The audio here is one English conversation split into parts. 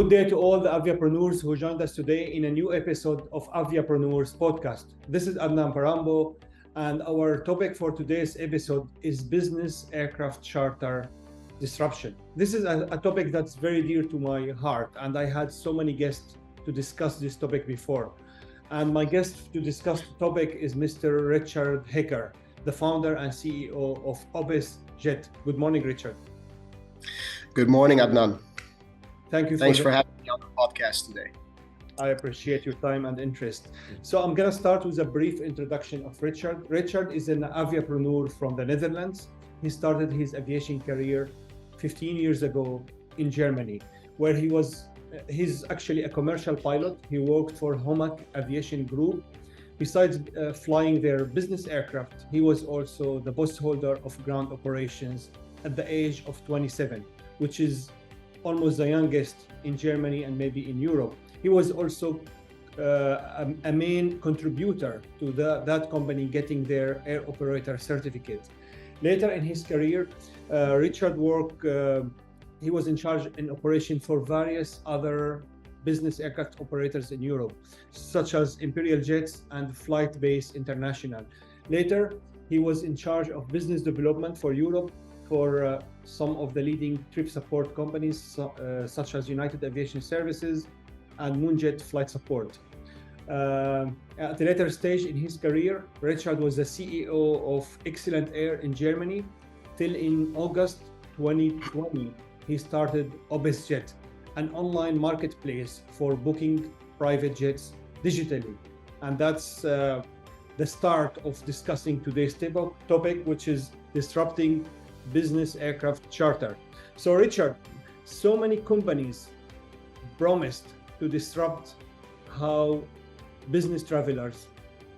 Good day to all the AVIAPRENEURS who joined us today in a new episode of AVIAPRENEURS podcast. This is Adnan Baranbo, and our topic for today's episode is business aircraft charter disruption. This is a topic that's very dear to my heart, and I had so many guests to discuss this topic before. And my guest to discuss the topic is Mr. Richard Hekker, the founder and CEO of Opes Jet. Good morning, Richard. Good morning, Adnan. Thanks for having me on the podcast today. I appreciate your time and interest. So I'm going to start with a brief introduction of Richard. Richard is an aviapreneur from the Netherlands. He started his aviation career 15 years ago in Germany, where he's actually a commercial pilot. He worked for Homak Aviation Group. Besides flying their business aircraft, he was also the post holder of ground operations at the age of 27, which is almost the youngest in Germany and maybe in Europe. He was also a main contributor to that company getting their air operator certificate. Later in his career, Richard he was in charge in operation for various other business aircraft operators in Europe, such as Imperial Jets and Flight Base International. Later, he was in charge of business development for Europe for some of the leading trip support companies, such as United Aviation Services and Moonjet Flight Support. At a later stage in his career, Richard was the CEO of Excellent Air in Germany till in August 2020. He started Opes Jet, an online marketplace for booking private jets digitally. And that's the start of discussing today's topic, which is disrupting business aircraft charter. So Richard, so many companies promised to disrupt how business travelers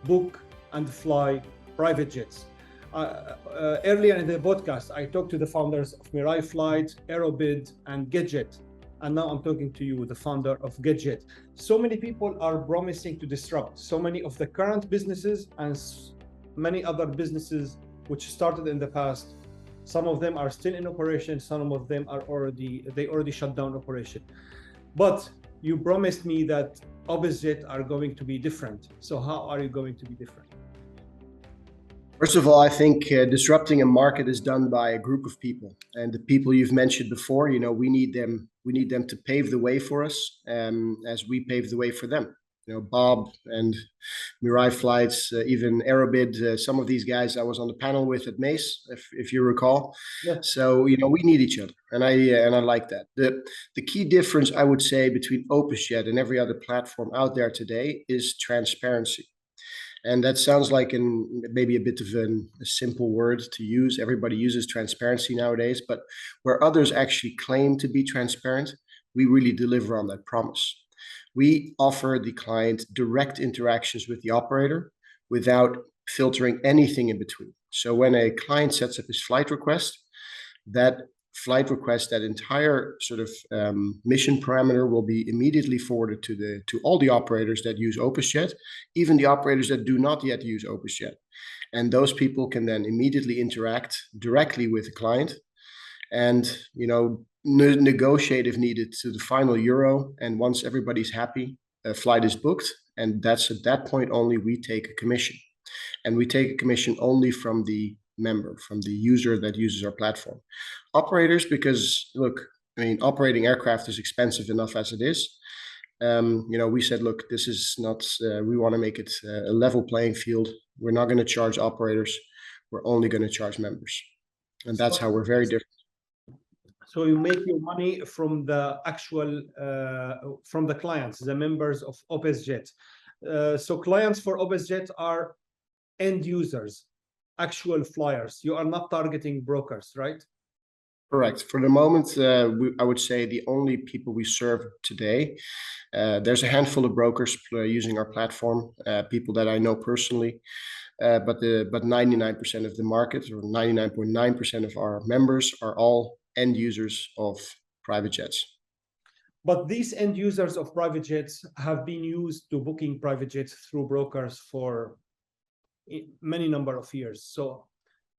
book and fly private jets. Earlier in the podcast, I talked to the founders of Mirai Flight, Aerobid, and GetJet. And now I'm talking to you, the founder of GetJet. So many people are promising to disrupt so many of the current businesses and many other businesses which started in the past. Some of them are still in operation. Some of them are already shut down operation. But you promised me that Opes Jet are going to be different. So how are you going to be different? First of all, I think disrupting a market is done by a group of people, and the people you've mentioned before. We need them. We need them to pave the way for us, as we pave the way for them. Bob and Mirai Flights, even Aerobid, some of these guys I was on the panel with at Mace, if you recall. Yeah. So we need each other, and I like that. The key difference I would say between Opes Jet and every other platform out there today is transparency. And that sounds like maybe a bit of a simple word to use. Everybody uses transparency nowadays, but where others actually claim to be transparent, we really deliver on that promise. We offer the client direct interactions with the operator without filtering anything in between. So when a client sets up his flight request, that entire sort of mission parameter will be immediately forwarded to all the operators that use Opes Jet, even the operators that do not yet use Opes Jet. And those people can then immediately interact directly with the client and, negotiate if needed to the final euro. And once everybody's happy, a flight is booked. And that's at that point only we take a commission. And we take a commission only from the member, from the user that uses our platform. Operators, because operating aircraft is expensive enough as it is. We said, look, this is not, we want to make it a level playing field. We're not going to charge operators. We're only going to charge members. And that's how we're very different. So you make your money from the actual, from the clients, the members of Opes Jet. So clients for Opes Jet are end users, actual flyers. You are not targeting brokers, right? Correct. For the moment, I would say the only people we serve today, there's a handful of brokers using our platform, people that I know personally, but 99% of the market, or 99.9% of our members, are all end users of private jets. But these end users of private jets have been used to booking private jets through brokers for many number of years. So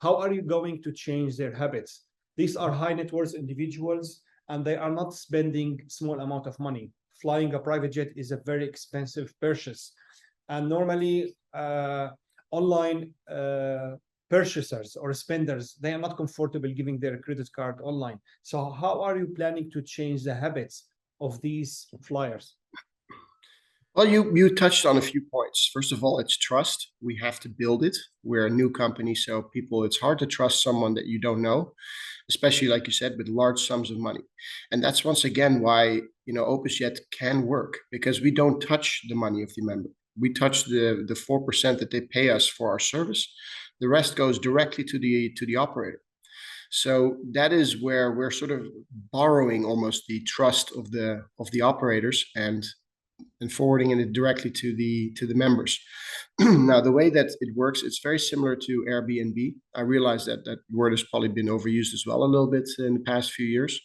how are you going to change their habits? These are high net worth individuals, and they are not spending small amount of money. Flying a private jet is a very expensive purchase, and normally online purchasers or spenders, they are not comfortable giving their credit card online. So how are you planning to change the habits of these flyers? Well, you touched on a few points. First of all, it's trust. We have to build it. We're a new company, so people, it's hard to trust someone that you don't know, especially like you said, with large sums of money. And that's once again why, Opes Jet can work, because we don't touch the money of the member. We touch the 4% that they pay us for our service. The rest goes directly to the operator. So that is where we're sort of borrowing almost the trust of the operators and forwarding it directly to the members. Now, the way that it works, it's very similar to Airbnb. I realize that that word has probably been overused as well a little bit in the past few years,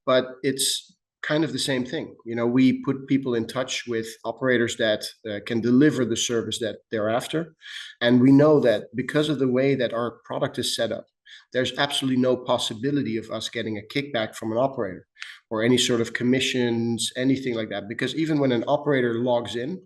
but it's kind of the same thing. We put people in touch with operators that can deliver the service that they're after. And we know that because of the way that our product is set up, there's absolutely no possibility of us getting a kickback from an operator or any sort of commissions, anything like that. Because even when an operator logs in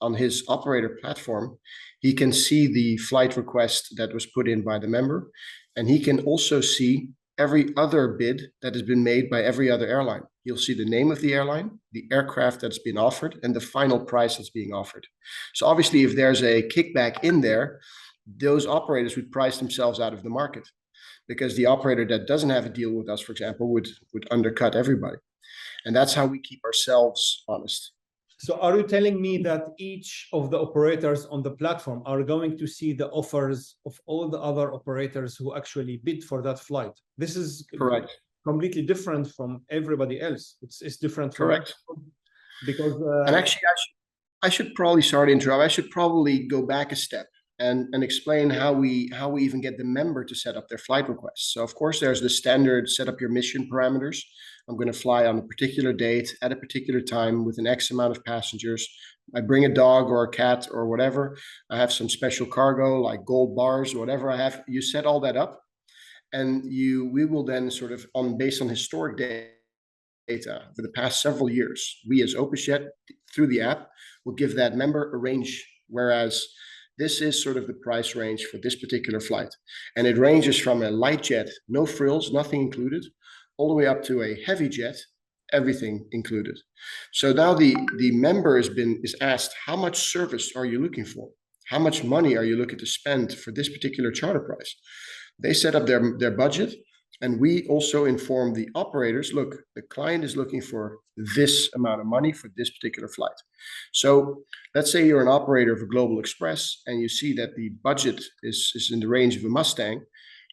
on his operator platform, he can see the flight request that was put in by the member, and he can also see every other bid that has been made by every other airline. You'll see the name of the airline, the aircraft that's been offered, and the final price that's being offered. So obviously, if there's a kickback in there, those operators would price themselves out of the market, because the operator that doesn't have a deal with us, for example, would undercut everybody. And that's how we keep ourselves honest. So are you telling me that each of the operators on the platform are going to see the offers of all the other operators who actually bid for that flight? This is correct. Completely different from everybody else. It's different. Correct. Because and actually, I should probably, sorry to interrupt, I should probably go back a step and explain how we even get the member to set up their flight requests. So of course, there's the standard set up your mission parameters. I'm going to fly on a particular date at a particular time with an X amount of passengers. I bring a dog or a cat or whatever. I have some special cargo like gold bars or whatever I have. You set all that up, and we will then sort of based on historic data for the past several years, we as Opes Jet through the app will give that member a range, whereas this is sort of the price range for this particular flight. And it ranges from a light jet, no frills, nothing included, all the way up to a heavy jet, everything included. So now the member is asked, how much service are you looking for? How much money are you looking to spend for this particular charter price? They set up their budget, and we also inform the operators, look, the client is looking for this amount of money for this particular flight. So let's say you're an operator of a Global Express and you see that the budget is in the range of a Mustang.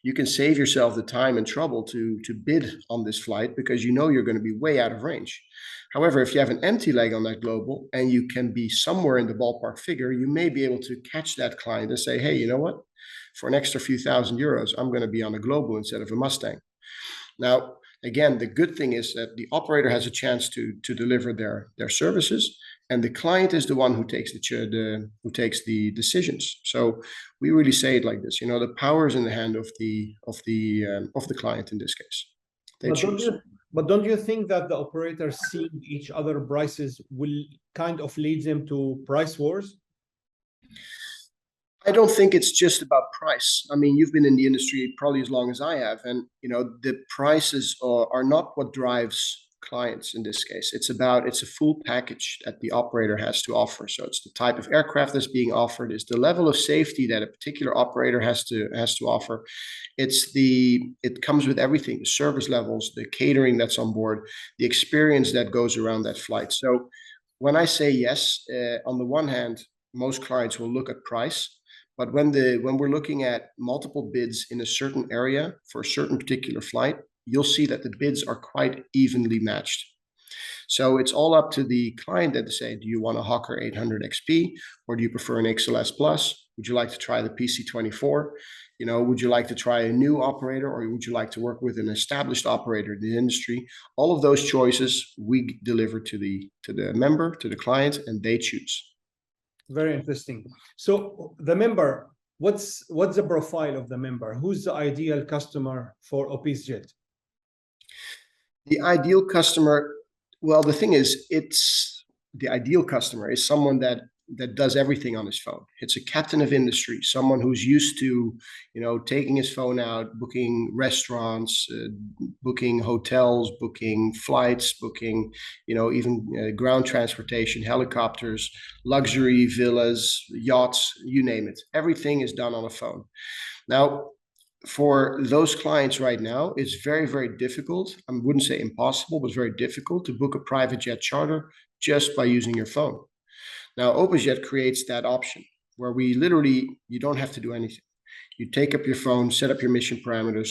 You can save yourself the time and trouble to bid on this flight, because you know you're going to be way out of range. However, if you have an empty leg on that Global and you can be somewhere in the ballpark figure, you may be able to catch that client and say, hey, you know what? For an extra few €1,000, I'm going to be on a Global instead of a Mustang. Now, again, the good thing is that the operator has a chance to deliver their services, and the client is the one who takes the decisions. So we really say it like this: the power is in the hand of the client in this case. But don't you think that the operators seeing each other prices will kind of lead them to price wars? I don't think it's just about price. I mean, you've been in the industry probably as long as I have, and the prices are not what drives clients in this case. It's a full package that the operator has to offer. So it's the type of aircraft that's being offered, it's the level of safety that a particular operator has to offer. It comes with everything: the service levels, the catering that's on board, the experience that goes around that flight. So when I say yes, on the one hand, most clients will look at price. But when we're looking at multiple bids in a certain area for a certain particular flight, you'll see that the bids are quite evenly matched. So it's all up to the client that to say, do you want a Hekker 800 XP, or do you prefer an XLS Plus? Would you like to try the PC-24? Would you like to try a new operator, or would you like to work with an established operator in the industry? All of those choices we deliver to the member, to the client, and they choose. Very interesting. So the member, what's the profile of the member? Who's the ideal customer for Opes Jet? The ideal customer, well, the thing is, it's the ideal customer is someone that does everything on his phone. It's a captain of industry, someone who's used to, taking his phone out, booking restaurants, booking hotels, booking flights, booking, even ground transportation, helicopters, luxury villas, yachts, you name it. Everything is done on a phone. Now, for those clients right now, it's very, very difficult. I wouldn't say impossible, but it's very difficult to book a private jet charter just by using your phone. Now, OpesJet creates that option where you don't have to do anything. You take up your phone, set up your mission parameters,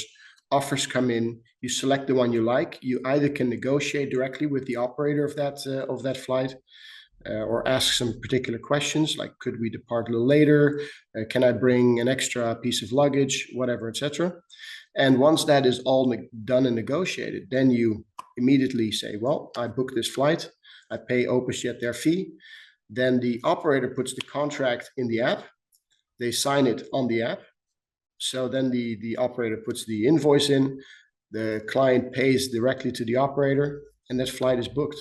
offers come in, you select the one you like. You either can negotiate directly with the operator of that flight, or ask some particular questions like, could we depart a little later? Can I bring an extra piece of luggage, whatever, etc. And once that is all done and negotiated, then you immediately say, well, I booked this flight, I pay OpesJet their fee. Then the operator puts the contract in the app, they sign it on the app. So then the operator puts the invoice in, the client pays directly to the operator, and that flight is booked.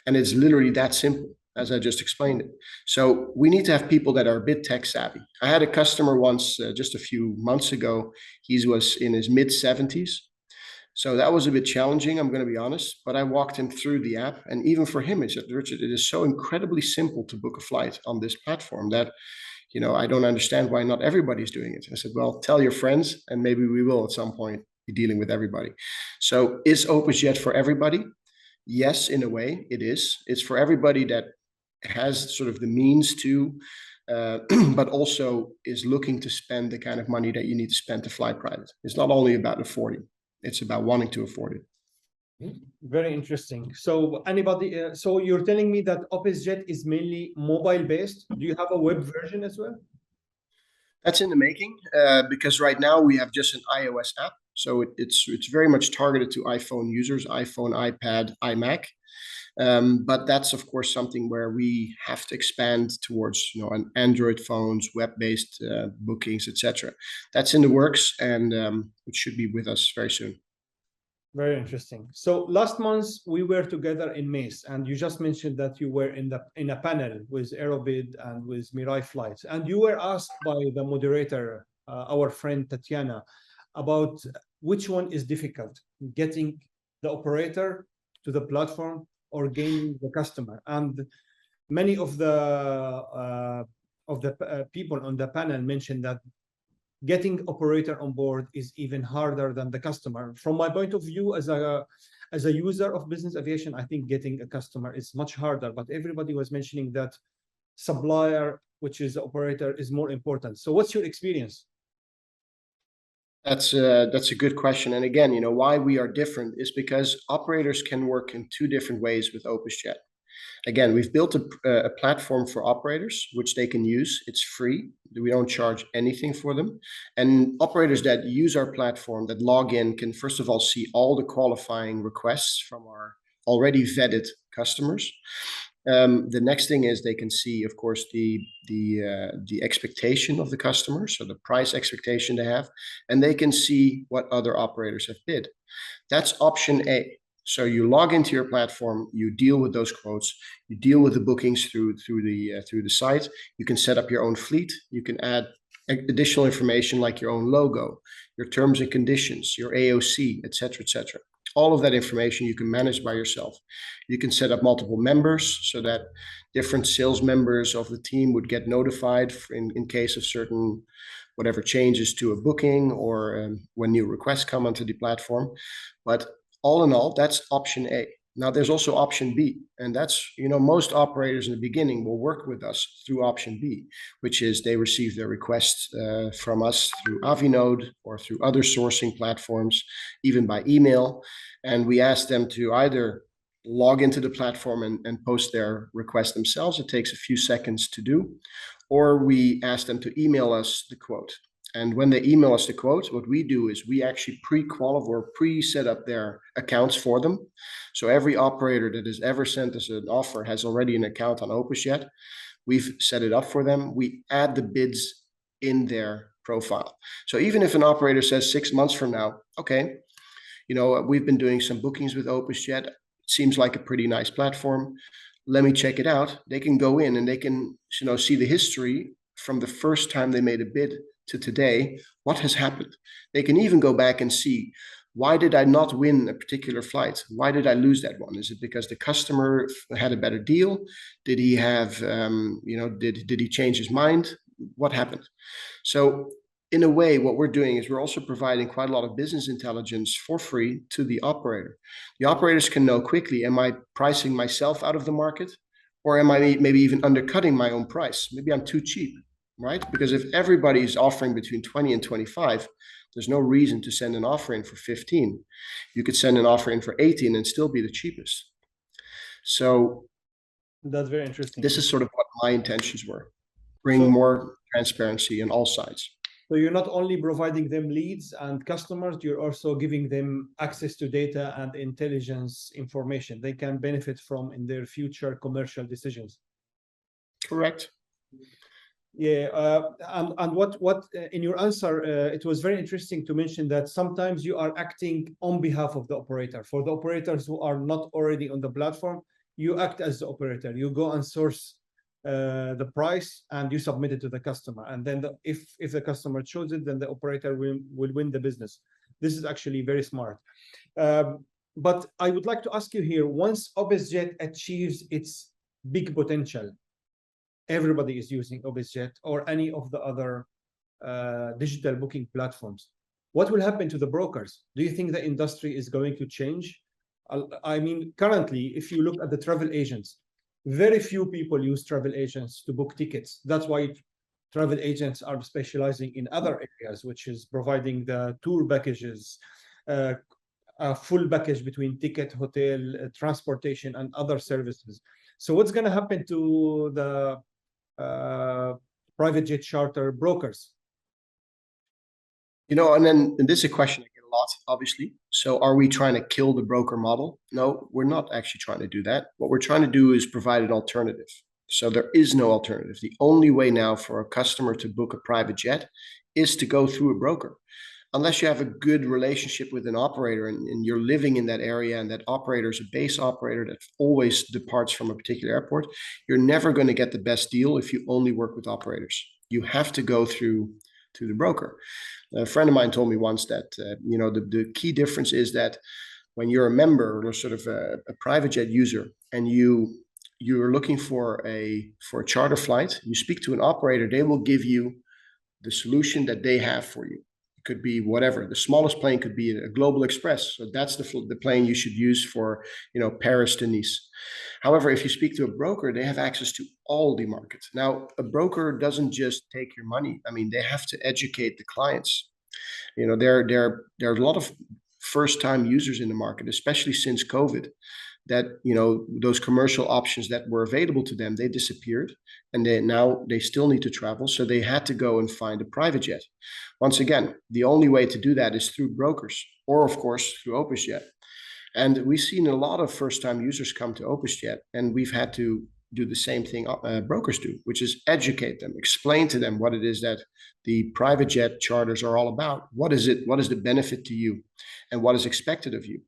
And it's literally that simple, as I just explained it. So we need to have people that are a bit tech savvy. I had a customer once, just a few months ago. He was in his mid 70s. So that was a bit challenging, I'm going to be honest. But I walked him through the app. And even for him, he said, Richard, it is so incredibly simple to book a flight on this platform that, I don't understand why not everybody's doing it. I said, well, tell your friends, and maybe we will at some point be dealing with everybody. So is OpesJet for everybody? Yes, in a way it is. It's for everybody that has sort of the means to, but also is looking to spend the kind of money that you need to spend to fly private. It's not only about affording, it's about wanting to afford it. Very interesting. So so you're telling me that OpesJet is mainly mobile based. Do you have a web version as well? That's in the making, because right now we have just an iOS app. So it's very much targeted to iPhone users, iPhone, iPad, iMac. But that's of course something where we have to expand towards an Android phones, web-based bookings, etc. That's in the works, and it should be with us very soon. Very interesting. So last month we were together in Mace, and you just mentioned that you were in a panel with Aerobid and with Mirai Flights, and you were asked by the moderator, our friend Tatiana, about which one is difficult, getting the operator to the platform or gaining the customer. And many of the people on the panel mentioned that getting operator on board is even harder than the customer. From my point of view, as a user of business aviation, I think getting a customer is much harder. But everybody was mentioning that supplier, which is the operator, is more important. So what's your experience? That's a good question. And again, why we are different is because operators can work in two different ways with OpesJet. Again, we've built a platform for operators, which they can use. It's free. We don't charge anything for them. And operators that use our platform, that log in, can first of all see all the qualifying requests from our already vetted customers. The next thing is they can see, of course, the expectation of the customer, so the price expectation they have, and they can see what other operators have bid. That's option A. So you log into your platform, you deal with those quotes, you deal with the bookings through the site. You can set up your own fleet. You can add additional information like your own logo, your terms and conditions, your AOC, etc., etc. All of that information you can manage by yourself. You can set up multiple members so that different sales members of the team would get notified in case of certain whatever changes to a booking or when new requests come onto the platform. But all in all, that's option A. Now there's also option B, and that's, most operators in the beginning will work with us through option B, which is they receive their requests from us through Avinode or through other sourcing platforms, even by email. And we ask them to either log into the platform and post their request themselves. It takes a few seconds to do, or we ask them to email us the quote. And when they email us the quote, what we do is we actually pre-qualify or pre-set up their accounts for them. So every operator that has ever sent us an offer has already an account on OpesJet. We've set it up for them. We add the bids in their profile. So even if an operator says 6 months from now, okay, we've been doing some bookings with OpesJet. It seems like a pretty nice platform. Let me check it out. They can go in and they can, see the history from the first time they made a bid to today. What has happened? They can even go back and see, why did I not win a particular flight? Why did I lose that one? Is it because the customer had a better deal? Did he have, did he change his mind? What happened? So in a way, what we're doing is we're also providing quite a lot of business intelligence for free to the operator. The operators can know quickly, am I pricing myself out of the market? Or am I maybe even undercutting my own price? Maybe I'm too cheap, right? Because if everybody is offering between 20 and 25, there's no reason to send an offer in for 15. You could send an offer in for 18 and still be the cheapest. So that's very interesting. This is sort of what my intentions were. Bring more transparency on all sides. So you're not only providing them leads and customers, you're also giving them access to data and intelligence information they can benefit from in their future commercial decisions. Correct. Yeah, and what in your answer, it was very interesting to mention that sometimes you are acting on behalf of the operator. For the operators who are not already on the platform, you act as the operator. You go and source the price and you submit it to the customer. And then if the customer chose it, then the operator will win the business. This is actually very smart. But I would like to ask you here, once OpesJet achieves its big potential, everybody is using OpesJet or any of the other digital booking platforms. What will happen to the brokers? Do you think the industry is going to change? I mean, currently, if you look at the travel agents, very few people use travel agents to book tickets. That's why travel agents are specializing in other areas, which is providing the tour packages, a full package between ticket, hotel, transportation, and other services. So what's going to happen to the private jet charter brokers? And then this is a question I get a lot, obviously. So are we trying to kill the broker model? No, we're not actually trying to do that. What we're trying to do is provide an alternative. So there is no alternative. The only way now for a customer to book a private jet is to go through a broker. Unless you have a good relationship with an operator and you're living in that area and that operator is a base operator that always departs from a particular airport, you're never going to get the best deal if you only work with operators. You have to go through to the broker. A friend of mine told me once that, the key difference is that when you're a member or sort of a private jet user and you're looking for a charter flight, you speak to an operator, they will give you the solution that they have for you. It could be whatever. The smallest plane could be a Global Express. So that's the plane you should use for, Paris to Nice. However, if you speak to a broker, they have access to all the markets. Now, a broker doesn't just take your money. I mean, they have to educate the clients. There are a lot of first-time users in the market, especially since COVID, that those commercial options that were available to them, they disappeared, and they still need to travel, so they had to go and find a private jet. Once again, the only way to do that is through brokers, or of course through OpesJet. And we've seen a lot of first-time users come to OpesJet, and we've had to do the same thing brokers do, which is educate them, explain to them what it is that the private jet charters are all about. What is it? What is the benefit to you, and what is expected of you?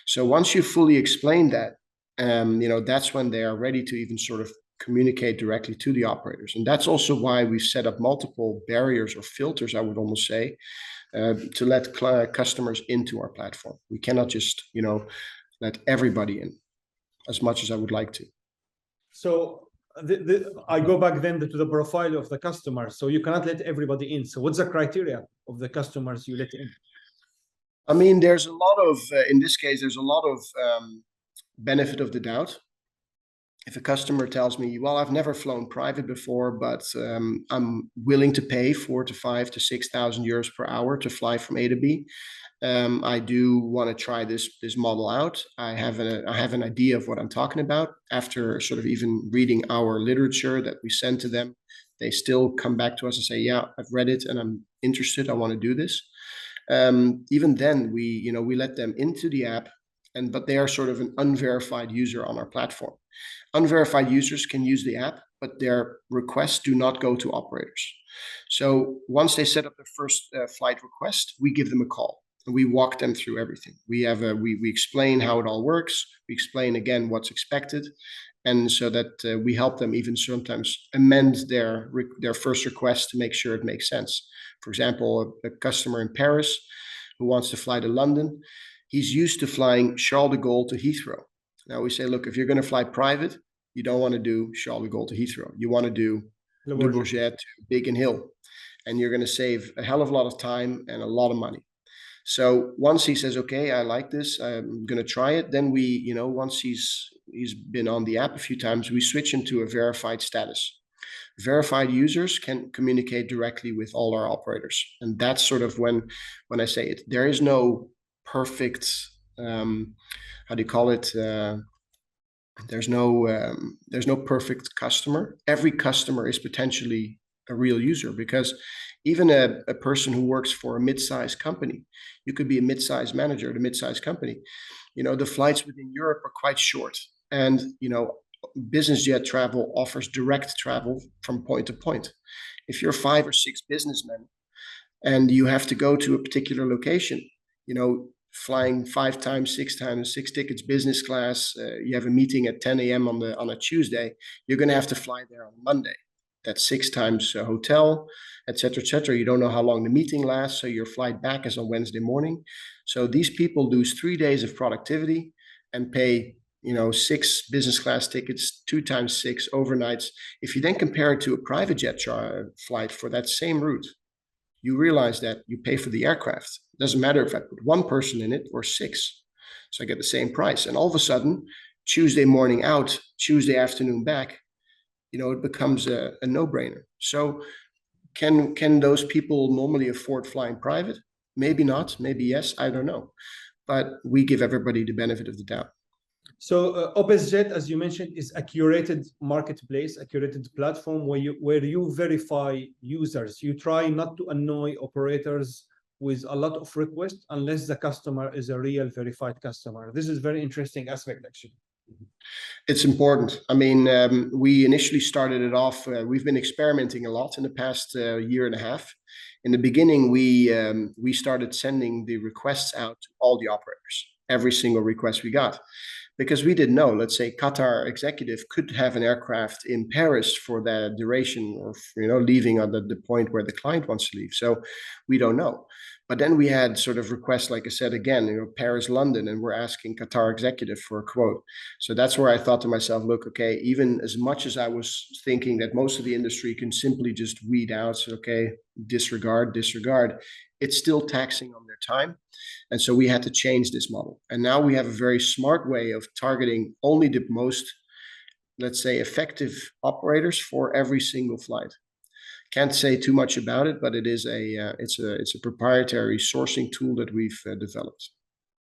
So once you fully explain that, that's when they are ready to even sort of communicate directly to the operators. And that's also why we've set up multiple barriers or filters, I would almost say, to let customers into our platform. We cannot just, let everybody in as much as I would like to. So I go back then to the profile of the customer. So you cannot let everybody in. So what's the criteria of the customers you let in? I mean, there's a lot of, in this case, there's a lot of benefit of the doubt. If a customer tells me, well, I've never flown private before, but I'm willing to pay 4,000 to 5,000 to 6,000 euros per hour to fly from A to B. I do want to try this model out. I have an idea of what I'm talking about. After sort of even reading our literature that we send to them, they still come back to us and say, yeah, I've read it and I'm interested. I want to do this. Even then, we let them into the app, but they are sort of an unverified user on our platform. Unverified users can use the app, but their requests do not go to operators. So once they set up their first flight request, we give them a call. and we walk them through everything. We explain how it all works. We explain again what's expected, and so that we help them even sometimes amend their first request to make sure it makes sense. For example, a customer in Paris who wants to fly to London, he's used to flying Charles de Gaulle to Heathrow. Now we say, look, if you're going to fly private, you don't want to do Charles de Gaulle to Heathrow. You want to do Le Bourget to Beacon Hill, and you're going to save a hell of a lot of time and a lot of money. So once he says, okay, I like this, I'm going to try it, then we, once he's been on the app a few times, we switch him to a verified status. Verified users can communicate directly with all our operators. And that's sort of when I say it, there is no perfect, how do you call it? There's no perfect customer. Every customer is potentially a real user, because even a person who works for a mid-sized company, you could be a mid-sized manager at a mid-sized company. The flights within Europe are quite short, and business jet travel offers direct travel from point to point. If you're 5 or 6 businessmen and you have to go to a particular location, flying 5 times, 6 times, 6 tickets business class, you have a meeting at 10 a.m. on a Tuesday, you're going to have to fly there on Monday. That's 6 times hotel, etc., etc. You don't know how long the meeting lasts, so your flight back is on Wednesday morning. So these people lose 3 days of productivity and pay 6 business class tickets, 2 times 6 overnights. If you then compare it to a private jet flight for that same route, you realize that you pay for the aircraft. It doesn't matter if I put 1 person in it or 6. So I get the same price. And all of a sudden, Tuesday morning out, Tuesday afternoon back, it becomes a no-brainer. So can those people normally afford flying private? Maybe not, maybe yes, I don't know. But we give everybody the benefit of the doubt. So OpesJet, as you mentioned, is a curated marketplace, a curated platform where you verify users. You try not to annoy operators with a lot of requests unless the customer is a real verified customer. This is a very interesting aspect, actually. It's important. I mean, we initially started it off, we've been experimenting a lot in the past year and a half. In the beginning, we started sending the requests out to all the operators, every single request we got. Because we didn't know, let's say Qatar executive could have an aircraft in Paris for the duration, or leaving at the point where the client wants to leave. So we don't know. But then we had sort of requests, like I said, again, Paris, London, and we're asking Qatar executive for a quote. So that's where I thought to myself, look, okay, even as much as I was thinking that most of the industry can simply just weed out, so, okay, disregard, it's still taxing on their time. And so we had to change this model. And now we have a very smart way of targeting only the most, let's say, effective operators for every single flight. Can't say too much about it, but it's a proprietary sourcing tool that we've developed.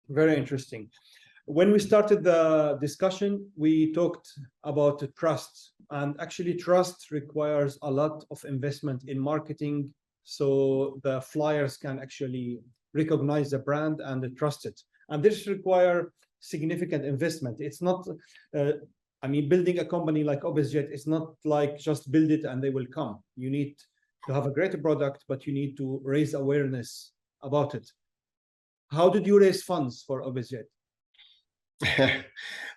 Very interesting. When we started the discussion, we talked about trust, and actually trust requires a lot of investment in marketing, so the flyers can actually recognize the brand and trust it. And this requires significant investment. It's not, building a company like OpesJet is not like just build it and they will come. You need to have a great product, but you need to raise awareness about it. How did you raise funds for OpesJet?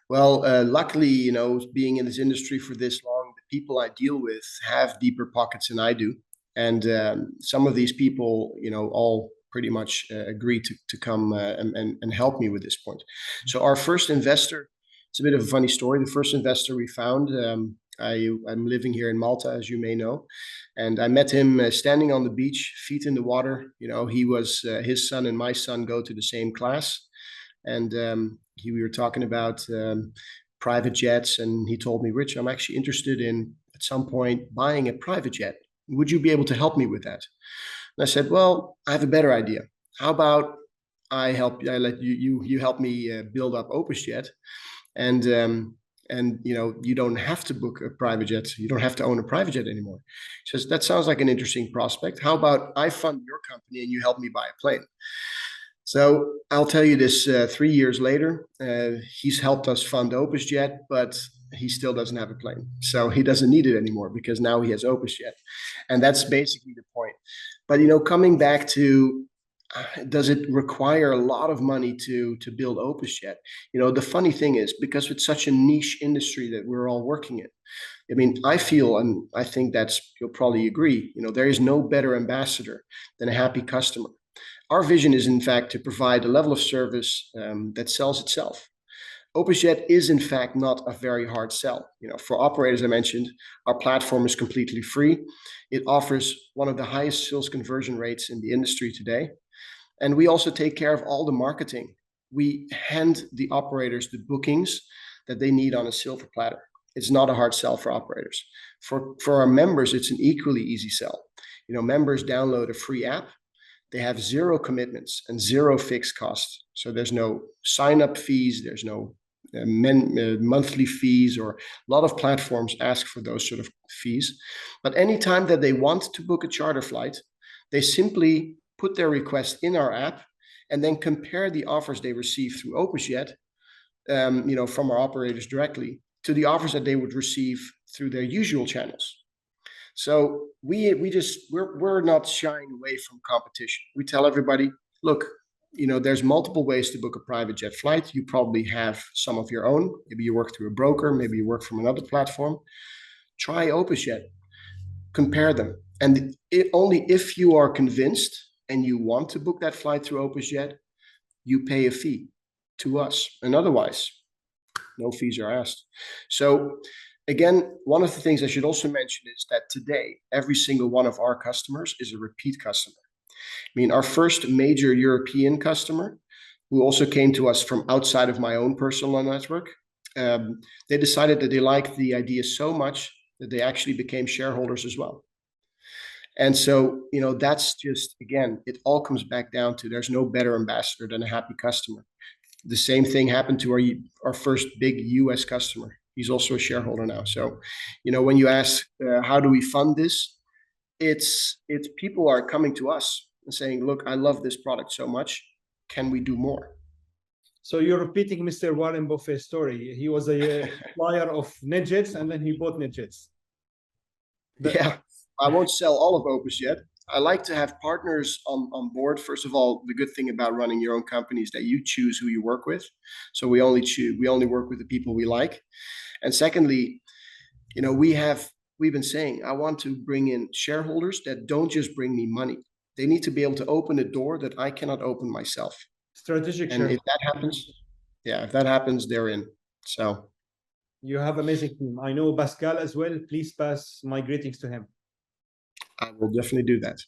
Well, luckily, being in this industry for this long, the people I deal with have deeper pockets than I do. And some of these people, all pretty much agree to come and help me with this point. So our first investor, it's a bit of a funny story. The first investor we found, I'm living here in Malta, as you may know, and I met him standing on the beach, feet in the water. He was his son and my son go to the same class, and we were talking about private jets, and he told me, Rich, I'm actually interested in at some point buying a private jet. Would you be able to help me with that? And I said, well, I have a better idea. How about I let you help me build up OpesJet, and you don't have to book a private jet. You don't have to own a private jet anymore. He says, that sounds like an interesting prospect. How about I fund your company and you help me buy a plane? So I'll tell you this, 3 years later, he's helped us fund OpesJet, but he still doesn't have a plane. So he doesn't need it anymore because now he has OpesJet. And that's basically the point. But, coming back to, does it require a lot of money to build Opes yet? You know, the funny thing is, because it's such a niche industry that we're all working in, I mean, I feel, and I think you'll probably agree, you know, there is no better ambassador than a happy customer. Our vision is, in fact, to provide a level of service that sells itself. OpenJet is, in fact, not a very hard sell. You know, for operators, I mentioned, our platform is completely free. It offers one of the highest sales conversion rates in the industry today. And we also take care of all the marketing. We hand the operators the bookings that they need on a silver platter. It's not a hard sell for operators. For our members, it's an equally easy sell. You know, members download a free app. They have zero commitments and zero fixed costs. So there's no sign-up fees, there's no monthly fees, or a lot of platforms ask for those sort of fees. But anytime that they want to book a charter flight, they simply put their request in our app and then compare the offers they receive through OpenJet, you know, from our operators directly, to the offers that they would receive through their usual channels. So we're not shying away from competition. We tell everybody, look, you know, there's multiple ways to book a private jet flight. You probably have some of your own. Maybe you work through a broker, maybe you work from another platform. Try OpenJet, compare them. And only if you are convinced and you want to book that flight through OpenJet, you pay a fee to us. And otherwise, no fees are asked. So again, one of the things I should also mention is that today, every single one of our customers is a repeat customer. I mean, our first major European customer, who also came to us from outside of my own personal network, they decided that they liked the idea so much that they actually became shareholders as well. And so, you know, that's just, again, it all comes back down to there's no better ambassador than a happy customer. The same thing happened to our first big US customer. He's also a shareholder now. So, you know, when you ask, how do we fund this? It's people are coming to us and saying, look, I love this product so much. Can we do more? So you're repeating Mr. Warren Buffett's story. He was a supplier of NetJets, and then he bought NetJets. Yeah, I won't sell all of Opes yet. I like to have partners on board. First of all, the good thing about running your own company is that you choose who you work with. So we only work with the people we like. And secondly, you know, we've been saying, I want to bring in shareholders that don't just bring me money. They need to be able to open a door that I cannot open myself. Strategic And if that happens, they're in. So you have amazing team. I know Pascal as well. Please pass my greetings to him. I will definitely do that.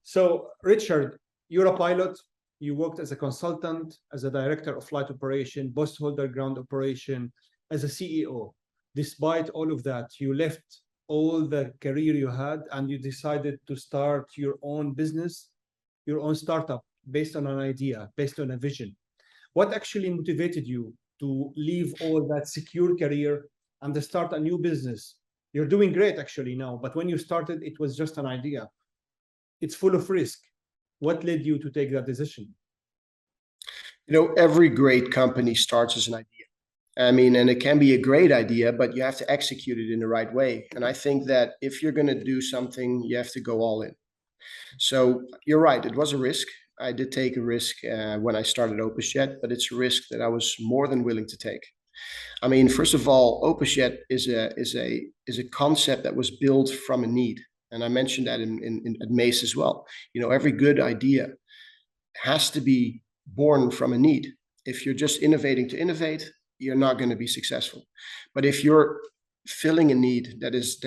So, Richard, you're a pilot. You worked as a consultant, as a director of flight operation, post holder ground operation, as a CEO. Despite all of that, you left all the career you had and you decided to start your own business, your own startup, based on an idea, based on a vision. What actually motivated you to leave all that secure career and to start a new business? You're doing great actually now, but when you started, it was just an idea. It's full of risk. What led you to take that decision? You know, every great company starts as an idea. I mean, and it can be a great idea, but you have to execute it in the right way. And I think that if you're going to do something, you have to go all in. So you're right, it was a risk. I did take a risk when I started OpenJet, but it's a risk that I was more than willing to take. I mean, first of all, OpenJet is a concept that was built from a need, and I mentioned that at Mace as well. You know, every good idea has to be born from a need. If you're just innovating to innovate, you're not going to be successful. But if you're filling a need that is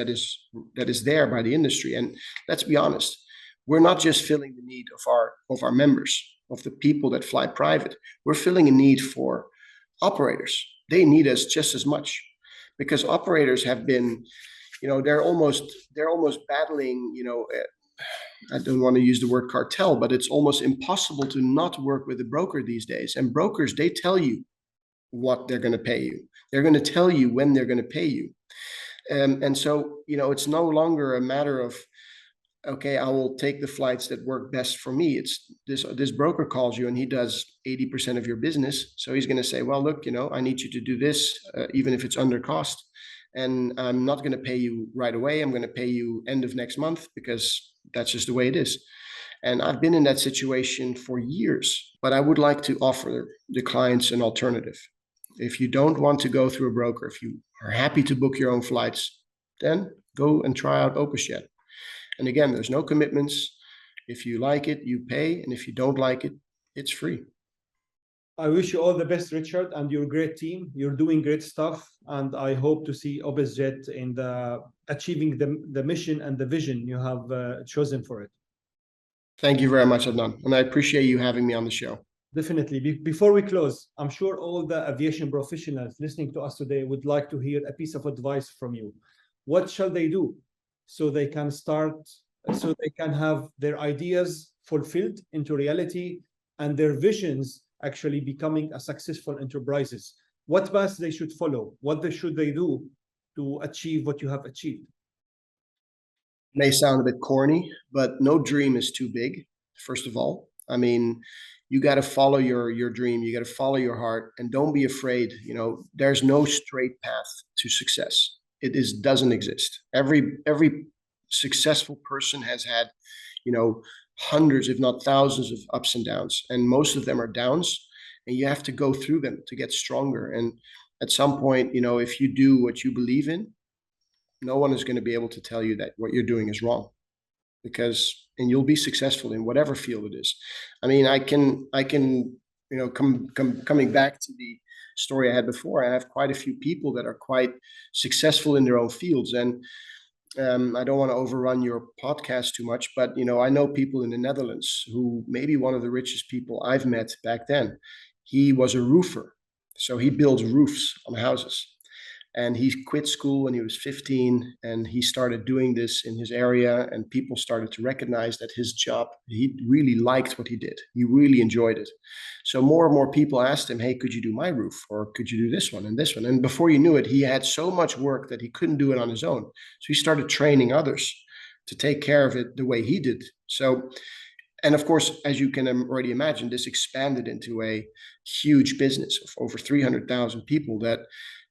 there by the industry, and let's be honest, we're not just filling the need of our members, of the people that fly private. We're filling a need for operators. They need us just as much, because operators have been, you know, they're almost battling, you know, I don't want to use the word cartel, but it's almost impossible to not work with a broker these days. And brokers, they tell you what they're going to pay you. They're going to tell you when they're going to pay you. And so, you know, it's no longer a matter of, okay, I will take the flights that work best for me. It's this broker calls you and he does 80% of your business. So he's going to say, well, look, you know, I need you to do this, even if it's under cost. And I'm not going to pay you right away. I'm going to pay you end of next month because that's just the way it is. And I've been in that situation for years, but I would like to offer the clients an alternative. If you don't want to go through a broker, if you are happy to book your own flights, then go and try out Opes. And again, there's no commitments. If you like it, you pay. And if you don't like it, it's free. I wish you all the best, Richard, and your great team. You're doing great stuff, and I hope to see Opes in achieving the mission and the vision you have chosen for it. Thank you very much, Adnan, and I appreciate you having me on the show. Definitely. Before we close, I'm sure all the aviation professionals listening to us today would like to hear a piece of advice from you. What shall they do so they can have their ideas fulfilled into reality and their visions actually becoming a successful enterprises? What paths they should follow? What should they do to achieve what you have achieved? May sound a bit corny, but no dream is too big, first of all. I mean, you got to follow your dream. You got to follow your heart, and don't be afraid. There's no straight path to success. Doesn't exist. Every successful person has had, hundreds, if not thousands of ups and downs, and most of them are downs, and you have to go through them to get stronger. And at some point, if you do what you believe in, no one is going to be able to tell you that what you're doing is wrong, and you'll be successful in whatever field it is. I mean, I can, coming back to the story I had before, I have quite a few people that are quite successful in their own fields. And I don't want to overrun your podcast too much, but, I know people in the Netherlands who maybe one of the richest people I've met back then. He was a roofer. So he builds roofs on houses. And he quit school when he was 15, and he started doing this in his area, and people started to recognize that his job, he really liked what he did. He really enjoyed it. So more and more people asked him, hey, could you do my roof? Or could you do this one and this one? And before you knew it, he had so much work that he couldn't do it on his own. So he started training others to take care of it the way he did. So, and of course, as you can already imagine, this expanded into a huge business of over 300,000 people that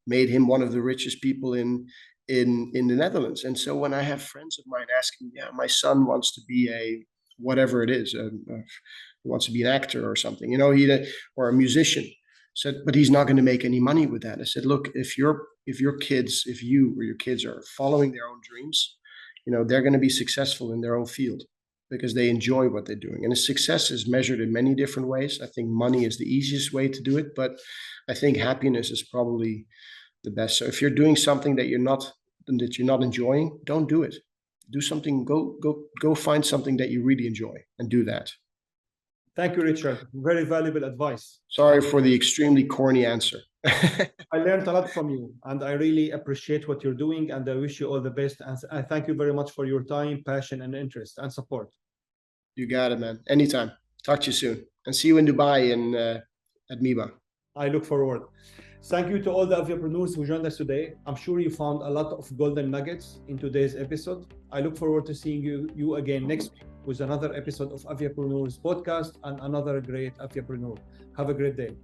made him one of the richest people in the Netherlands. And so when I have friends of mine asking, yeah, my son wants to be a whatever it is, he wants to be an actor or something, or a musician. Said, but he's not going to make any money with that. I said, look, if you or your kids are following their own dreams, they're going to be successful in their own field because they enjoy what they're doing. And success is measured in many different ways. I think money is the easiest way to do it, but I think happiness is probably the best. So if you're doing something that you're not enjoying, don't do it. Do something. Go find something that you really enjoy and do that. Thank you, Richard. Very valuable advice. Sorry for the extremely corny answer. I learned a lot from you, and I really appreciate what you're doing, and I wish you all the best. And I thank you very much for your time, passion, and interest and support. You got it, man. Anytime. Talk to you soon. And see you in Dubai at MIBA. I look forward. Thank you to all the aviapreneurs who joined us today. I'm sure you found a lot of golden nuggets in today's episode. I look forward to seeing you again next week with another episode of Aviapreneurs podcast and another great aviapreneur. Have a great day.